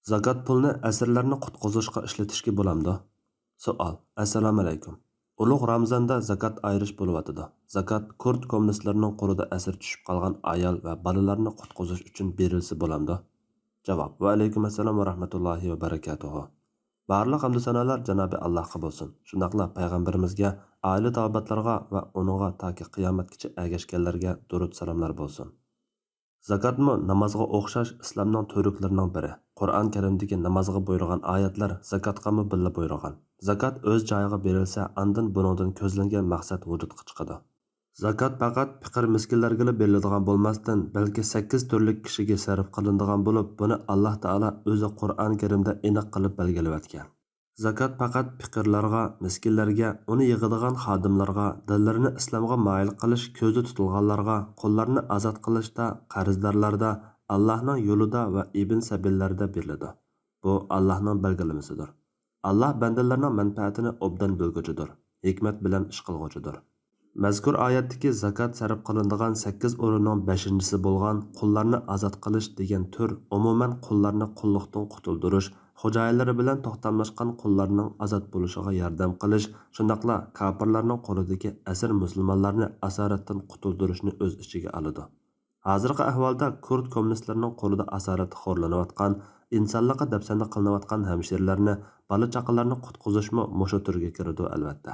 Zakat pulni asirlarni qutqizishga ishlatishga bo'lamdi. Savol. Assalomu alaykum. Ulug' Ramazonda zakat ayirish bo'lyotidi. Zakat kurd kommunistlarining qo'lida asir tushib qolgan ayol va bolalarni qutqizish uchun berilsa bo'lamdi. Javob. Va alaykum assalom va rahmatullohi va barakatuh. Barliq hamd sanolar Janobi Allohga bo'lsin. Shundaqla payg'ambarimizga, oila tavobatlarga va uningga toki qiyomatgacha ergashganlarga durud salomlar bo'lsin. Zakatmi namozga o'xshash islomning to'riklarining biri. Qur'on Karimdagi namozga buyurgan oyatlar zakatgami billa buyurgan. Zakat o'z joyiga berilsa, andin buningdan ko'zlangan maqsad vujudga chiqadi. Zakat faqat fiqir miskinlarga beriladigan bo'lmasdan, balki 8 turli kishiga sarf qilinadigan bo'lib, buni Alloh taolo o'zi Qur'on Karimda aniq qilib belgilab o'tgan. Zakat faqat fiqirlarga, miskinlarga, uni yig'adigan xodimlarga, dillarini islomga moyil qilish ko'zda tutilganlarga, qo'llarini ozod qilishda, qarzdorlarda, Allohning yo'lida va ibn sabillarda beriladi. Bu Allohning belgilamasidir. Alloh bandalarning manfaatini obdan bilguchidir, hikmat bilan ish qilguchidir. Mazkur oyatdagi zakat sarf qilinadigan 8 o'rinning 5-si bo'lgan qullarni ozod qilish degan tur umuman qullarni qulluqdan qutuldirish, xo'jayinlari bilan to'xtamlashgan qullarning ozod bo'lishiga yordam qilish, shundaqla kofirlarning qo'lidagi asir musulmonlarni asoratdan qutuldirishni o'z ichiga oladi. Hozirgi ahvolda kurd kommunistlarining qo'lida asorat xo'rlanayotgan, insonlikqa dafsanda qilinayotgan hamshirlarni, bola chaqalarni qutqizishmi mushu turga kiradi albatta.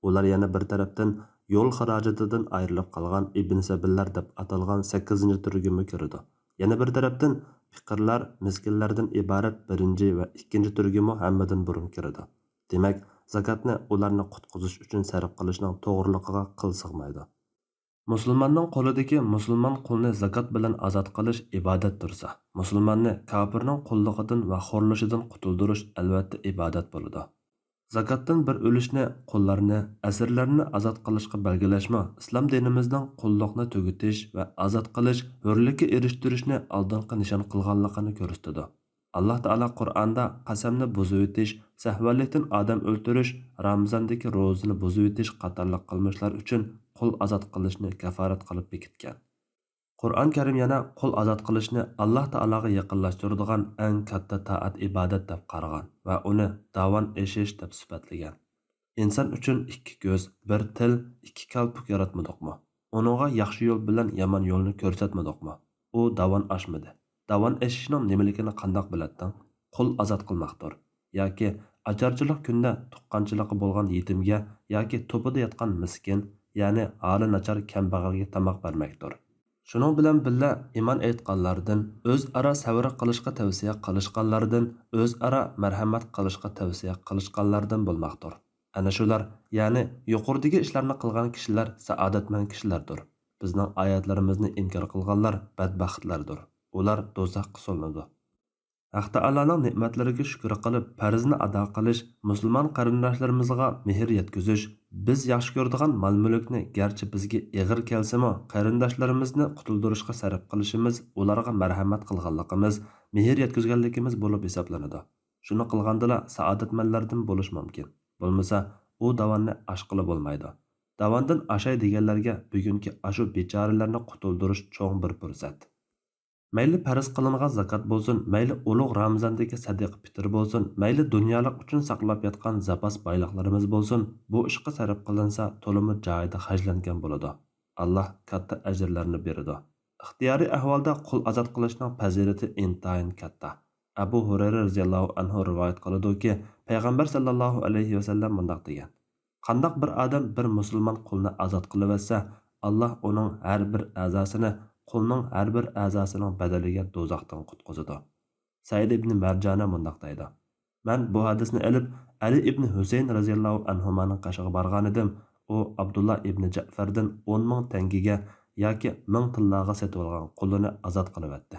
Ular yana bir tarafdan yo'l xarajatidan ayrilib qolgan ibn sabillar deb atalgan 8-turga kiradi. Yana bir tarafdan fiqirlar, miskinlardan iborat 1 va 2-turga hammadan burun kiradi. Demak, zakatni ularni qutqizish uchun sarf qilishning to'g'riligiga qil sig'maydi. Musulmonning qo'lidagi musulmon qulni zakat bilan ozod qilish ibodat tursa, musulmonni kofirning qulligidan va xo'rlashidan qutuldirish albatta ibodat bo'ladi. Zakatdan bir ulushni, qullarni, asirlarni ozod qilishga belgilashmi, islom dinimizning qulluqni tugutish va ozod qilish, hurlikka erishtirishni oldingi nishon qilganligini ko'rsatadi. Alloh taolo Qur'onda qasamni buzib o'tish, sahvanlikdan odam o'ldirish, Ramazondagi ro'zani buzib o'tish qatorliq qilmishlar uchun qul ozod qilishni kaforat qilib bekitgan. Qur'on Karim yana qul ozod qilishni Alloh taologa yaqinlashtiradigan eng katta toat ibodat deb qaragan va uni davon eshish deb sifatlagan. Inson uchun 2 ko'z, 1 til, 2 kalpuk yaratmadikmi? Uningga yaxshi yo'l bilan yomon yo'lni ko'rsatmadikmi? U davon oshmadi. Davon eshishning nimaligini qandoq bilading? Qul ozod qilmoqdir yoki acharchilik kunda tuqqanchiligi bo'lgan yetimga yoki to'pida yotgan miskin, ya'ni holi nachar kambag'alga tamoq bermakdir. Shuning bilan birga iymon aytganlardan, o'zaro savr qilishga tavsiya qilishganlardan, o'zaro marhamat qilishga tavsiya qilishganlardan bo'lmoqdir. Ana shular, ya'ni yuqoridagi ishlarni qilgan kishilar saodatmand kishilardir. Bizning oyatlarimizni inkor qilganlar badbaxtlardir. Ular do'zaxga solinadi. Haq Taoloning ne'matlariga shukr qilib, farzni ado qilish, musulmon qarindoshlarimizga mehr yetkazish, biz yaxshi ko'radigan mol-mulkni garchi bizga ig'ir kelsa-mo, qarindoshlarimizni qutuldirishga sarf qilishimiz, ularga marhamat qilganligimiz, mehr yetkazganligimiz bo'lib hisoblanadi. Shuni qilgandala saodatmanlardan bo'lish mumkin. Bo'lmasa, u davonni ashqili bo'lmaydi. Davondan ashay deganlarga bugungi ashu bechoralarni qutuldirish cho'ng bir fursat. Mayli farz qilingan zakat bo'lsin, mayli ulug' Ramazondagi sadiq fitr bo'lsin, mayli dunyolik uchun saqlab yotgan zapas boyliqlarimiz bo'lsin, bu ishga sarf qilinsa, to'limi joyida hajlangan bo'ladi. Alloh katta ajrlarni beradi. Ixtiyoriy ahvolda qul ozod qilishning fazilati intayin katta. Abu Hurayra roziyallohu anhu rivoyat qiladi-ki, payg'ambar sallallohu alayhi va sallam bunday degan: Qandoq bir odam bir musulmon qulni ozod qilib etsa, Alloh uning har bir a'zosini qulning har bir a'zosining badaliga do'zaxdan qutqizadi. Said ibn Marjana mundaq deydi: Men bu hadisni olib Ali ibn Husayn roziyallohu anhuning qashiga borgan edim. U Abdullah ibn Ja'fardan 10 ming tangaga yoki 1000 tillaga sotib olgan qulini ozod qilib etdi.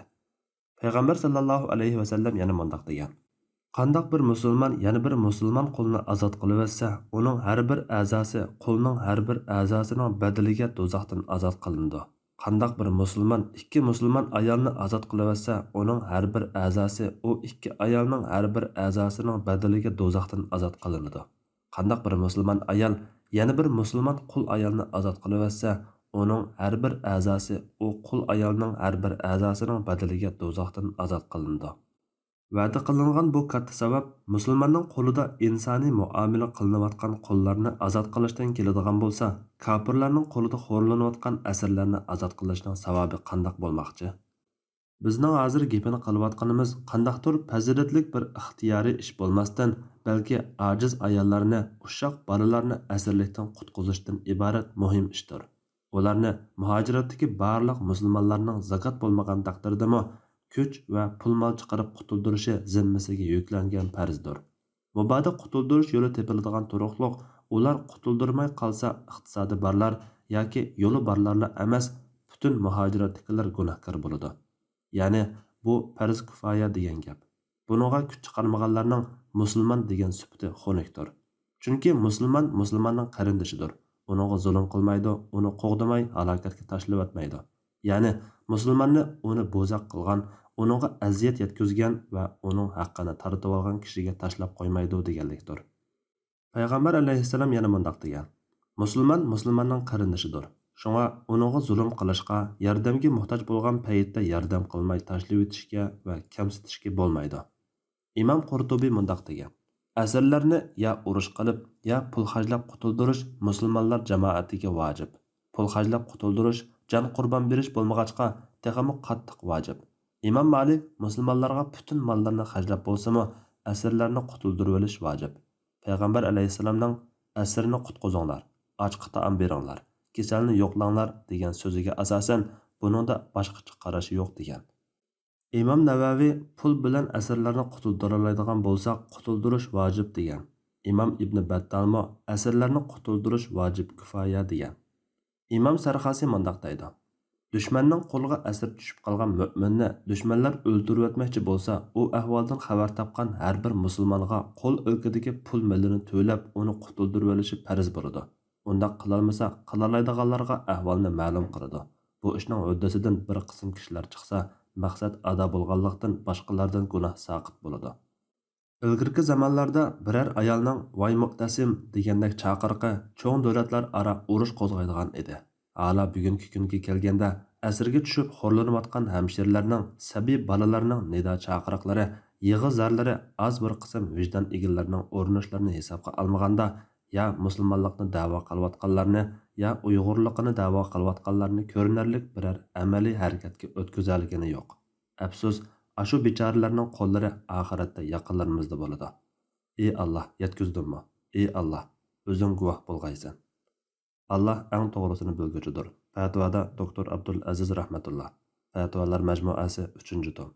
Payg'ambar sallallohu alayhi va sallam yana mundaq degan: Qandoq bir musulmon yana bir musulmon qulni ozod qilib etsa, uning har bir a'zosi qulning har bir a'zosining badaliga do'zaxdan ozod qilindi. Qandoq bir musulmon 2 musulmon ayolni ozod qilib etsa, uning har bir a'zosi u 2 ayolning har bir a'zosining badaliga do'zaxdan ozod qilinadi. Qandoq bir musulmon ayol yana bir musulmon qul ayolni ozod qilib etsa, uning har bir a'zosi u qul ayolning har bir a'zosining badaliga do'zaxdan ozod qilindi. Va'da qilingan bu katta sabab musulmonning qo'lida insoniy muomala qilinayotgan qullarni azod qilishdan keladigan bo'lsa, kofirlarning qo'lida xo'rlanayotgan asirlarni azod qilishning savobi qandoq bo'lmoqchi? Bizning hozir gapini qilayotganimiz qandaqdir fazilatlik bir ixtiyoriy ish bo'lmasdan, balki ojiz ayollarni, ushoq bolalarni asirlikdan qutqizishdan iborat muhim ishdir. Ularni muhojiratdagi barliq musulmonlarning zakot bo'lmagan taqdirdami kuch va pul mol chiqarib qutuldirishi zimmasiga yuklangan farzdir. Mabodo qutuldirish yo'li tepiladigan turuqliq, ular qutuldirmay qolsa iqtisodi borlar yoki yo'li borlarla emas, butun muhojiratdagilar gunohkor bo'ladi. Ya'ni bu farz kifoya degan gap. Buningga kuch chiqarmaganlarning musulmon degan sifati xunukdir. Chunki musulmonning qarindishidir. Uningga zulm qilmaydi, uni qo'g'dimay halokatga tashlab o'tmaydi. Ya'ni musulmonni uni bo'zaq qilgan, uningga aziyat yetkazgan va uning haqqini tortib olgan kishiga tashlab qo'ymaydi deganlikdir. Payg'ambar alayhissalom yana mundaq degan: musulmonning qarindishidir. Shunga uningga zulm qilishga, yordamga muhtoj bo'lgan paytda yordam qilmay tashlab o'tishga va kamsitishga bo'lmaydi. Imom Qurtubiy mundaq degan: asirlarni ya urush qilib, ya pul hajlab qutuldirish musulmonlar jamoatiga vojib. Pul hajlab qutuldirish, jon qurbon berish bo'lmag'achqa, texmi qattiq vojib. Imom Malik musulmonlarga butun mollarni hajlab bo'lsa-mu, asirlarni qutuldirib olish vojib. Payg'ambar alayhissalomning asirni qutqizinglar, ochqa taom beringlar, kasalni yo'qlanglar degan so'ziga asosan buningda boshqacha qarashi yo'q degan. Imom Navaviy pul bilan asirlarni qutuldira oladigan bo'lsa, qutuldirish vojib degan. Imom Ibn Battalmo asirlarni qutuldirish vojib kifoya degan. Imom Sarxasi mundaq deydi: dushmanning qo'liga asir tushib qolgan mu'minni dushmanlar o'ldirib o'tmoqchi bo'lsa, u ahvoldan xabar topgan har bir musulmonga qo'l o'lkadagi pul millini to'lab, uni qutuldirib olishi farz bo'ladi. Undaq qilolmasa, qilaoladiganlarga ahvolni ma'lum qiladi. Bu ishning uddasidan bir qism kishilar chiqsa, maqsad ado bo'lganlikdan boshqalardan gunoh soqit bo'ladi. Ilgirki zamonlarda biror ayolning "Voy muqtasim" degandek chaqiriqi cho'ng davlatlar aro urush qo'zg'aydigan edi. Hala bugungi kunga kelganda asirga tushib xo'rlanayotgan hamshirlarning, sabiy bolalarning nido chaqiriqlari, yig'i zarlari az bir qism vijdon egillarining o'rinishlarini hisobga olmaganda, ya musulmonlikni da'vo qilayotganlarni, ya uyg'urlikni da'vo qilayotganlarni ko'rinarlik biror amaliy harakatga o'tkazalgani yo'q. Afsus, ashu bechoralarning qo'llari oxiratda yaqinlarimizda bo'ladi. Ey Alloh, yetkazdim-mi? Ey Alloh, o'zing guvoh bo'lg'aysan. Allah eng to'g'risini bilguchidir. Fatvoda Dr. Abdul Aziz rahmatulloh. Fatvolar majmuasi 3-tom.